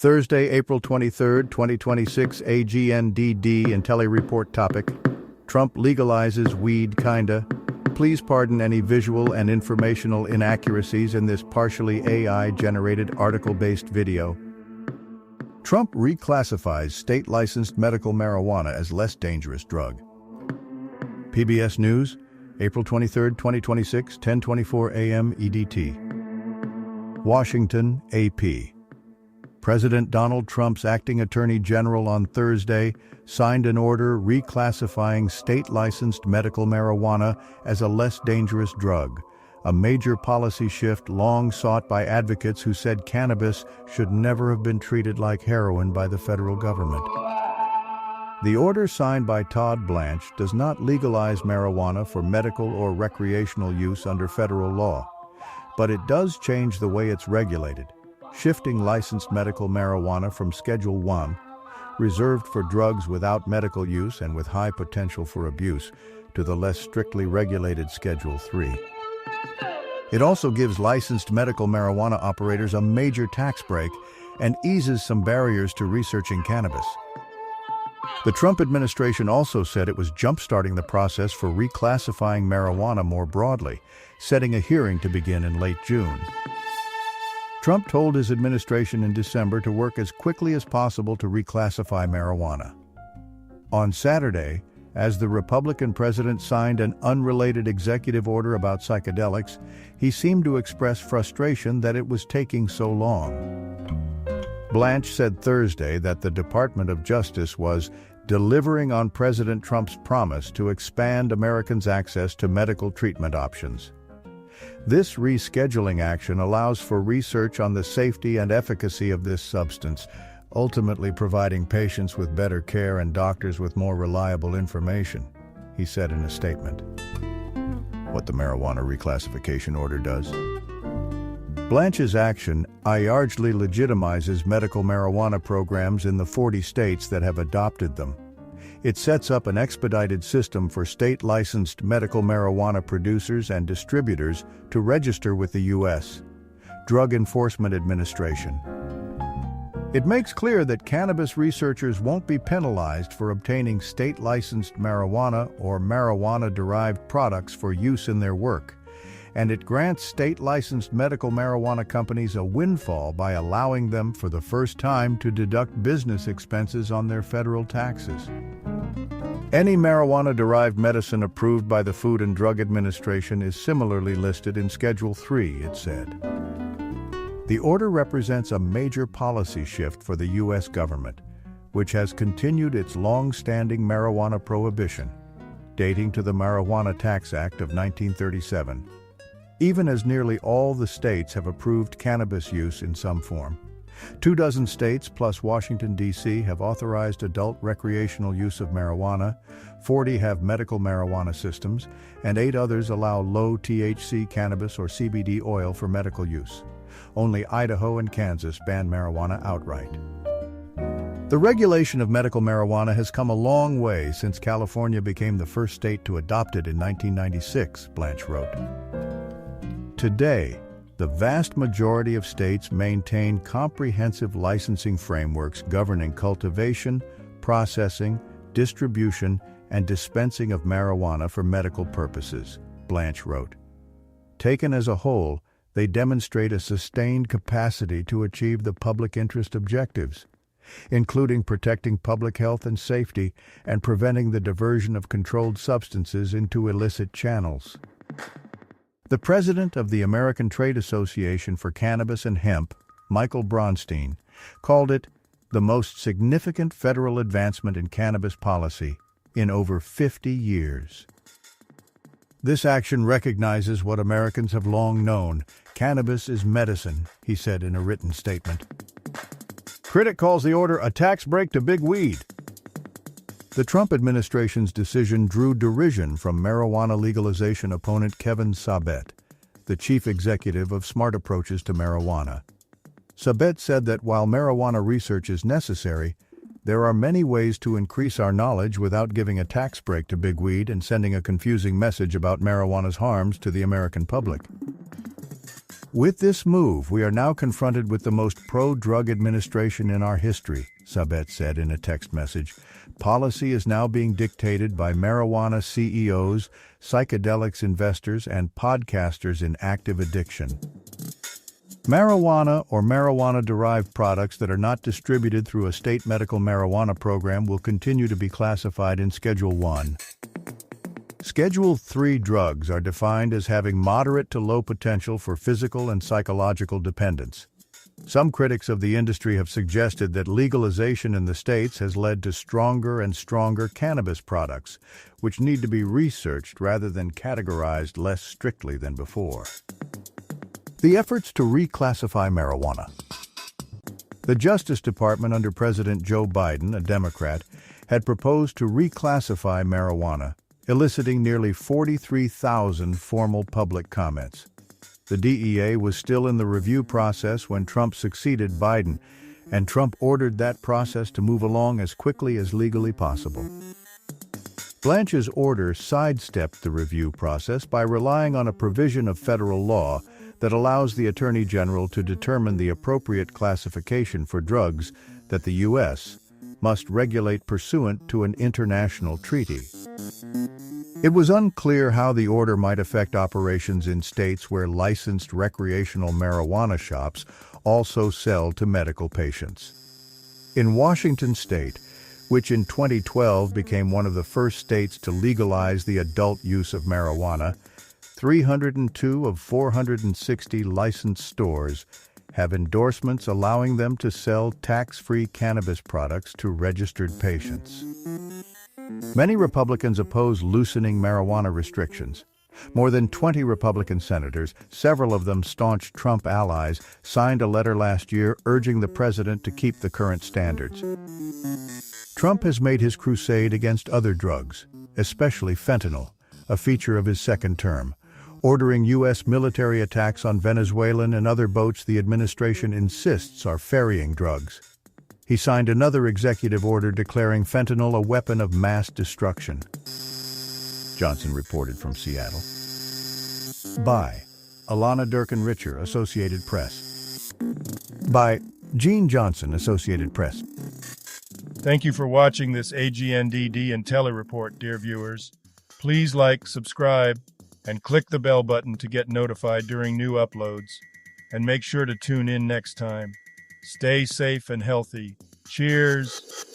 Thursday, April 23, 2026, AGNDD IntelliReport topic: Trump legalizes weed kinda. Please pardon any visual and informational inaccuracies in this partially AI-generated article-based video. Trump reclassifies state-licensed medical marijuana as less dangerous drug. PBS News, April 23, 2026, 10:24 a.m. EDT. Washington, AP. President Donald Trump's acting attorney general on Thursday signed an order reclassifying state-licensed medical marijuana as a less dangerous drug, a major policy shift long sought by advocates who said cannabis should never have been treated like heroin by the federal government. The order signed by Todd Blanche does not legalize marijuana for medical or recreational use under federal law, but it does change the way it's regulated, shifting licensed medical marijuana from Schedule I, reserved for drugs without medical use and with high potential for abuse, to the less strictly regulated Schedule III. It also gives licensed medical marijuana operators a major tax break and eases some barriers to researching cannabis. The Trump administration also said it was jump-starting the process for reclassifying marijuana more broadly, setting a hearing to begin in late June. Trump told his administration in December to work as quickly as possible to reclassify marijuana. On Saturday, as the Republican president signed an unrelated executive order about psychedelics, he seemed to express frustration that it was taking so long. Blanche said Thursday that the Department of Justice was delivering on President Trump's promise to expand Americans' access to medical treatment options. This rescheduling action allows for research on the safety and efficacy of this substance, ultimately providing patients with better care and doctors with more reliable information, he said in a statement. What the marijuana reclassification order does? Blanche's action largely legitimizes medical marijuana programs in the 40 states that have adopted them. It sets up an expedited system for state-licensed medical marijuana producers and distributors to register with the U.S. Drug Enforcement Administration. It makes clear that cannabis researchers won't be penalized for obtaining state-licensed marijuana or marijuana-derived products for use in their work, and it grants state-licensed medical marijuana companies a windfall by allowing them for the first time to deduct business expenses on their federal taxes. Any marijuana-derived medicine approved by the Food and Drug Administration is similarly listed in Schedule III, it said. The order represents a major policy shift for the U.S. government, which has continued its long-standing marijuana prohibition, dating to the Marijuana Tax Act of 1937, even as nearly all the states have approved cannabis use in some form. 24 states plus Washington, D.C. have authorized adult recreational use of marijuana, 40 have medical marijuana systems, and 8 others allow low-THC cannabis or CBD oil for medical use. Only Idaho and Kansas ban marijuana outright. The regulation of medical marijuana has come a long way since California became the first state to adopt it in 1996, Blanche wrote. Today, the vast majority of states maintain comprehensive licensing frameworks governing cultivation, processing, distribution, and dispensing of marijuana for medical purposes, Blanche wrote. Taken as a whole, they demonstrate a sustained capacity to achieve the public interest objectives, including protecting public health and safety and preventing the diversion of controlled substances into illicit channels. The president of the American Trade Association for Cannabis and Hemp, Michael Bronstein, called it the most significant federal advancement in cannabis policy in over 50 years. This action recognizes what Americans have long known: cannabis is medicine, he said in a written statement. Critic calls the order a tax break to big weed. The Trump administration's decision drew derision from marijuana legalization opponent Kevin Sabet, the chief executive of Smart Approaches to Marijuana. Sabet said that while marijuana research is necessary, there are many ways to increase our knowledge without giving a tax break to big weed and sending a confusing message about marijuana's harms to the American public. With this move, we are now confronted with the most pro-drug administration in our history, Sabet said in a text message. Policy is now being dictated by marijuana CEOs, psychedelics investors, and podcasters in active addiction. Marijuana or marijuana-derived products that are not distributed through a state medical marijuana program will continue to be classified in Schedule 1. Schedule 3 drugs are defined as having moderate to low potential for physical and psychological dependence. Some critics of the industry have suggested that legalization in the states has led to stronger and stronger cannabis products, which need to be researched rather than categorized less strictly than before. The efforts to reclassify marijuana. The Justice Department under President Joe Biden, a Democrat, had proposed to reclassify marijuana, eliciting nearly 43,000 formal public comments. The DEA was still in the review process when Trump succeeded Biden, and Trump ordered that process to move along as quickly as legally possible. Blanche's order sidestepped the review process by relying on a provision of federal law that allows the Attorney General to determine the appropriate classification for drugs that the U.S. must regulate pursuant to an international treaty. It was unclear how the order might affect operations in states where licensed recreational marijuana shops also sell to medical patients. In Washington state, which in 2012 became one of the first states to legalize the adult use of marijuana, 302 of 460 licensed stores have endorsements allowing them to sell tax-free cannabis products to registered patients. Many Republicans oppose loosening marijuana restrictions. More than 20 Republican senators, several of them staunch Trump allies, signed a letter last year urging the president to keep the current standards. Trump has made his crusade against other drugs, especially fentanyl, a feature of his second term, ordering U.S. military attacks on Venezuelan and other boats the administration insists are ferrying drugs. He signed another executive order declaring fentanyl a weapon of mass destruction. Johnson reported from Seattle. By Alana Durkin-Richer, Associated Press. By Gene Johnson, Associated Press. Thank you for watching this AGNDD IntelliReport, dear viewers. Please like, subscribe, and click the bell button to get notified during new uploads. And make sure to tune in next time. Stay safe and healthy. Cheers!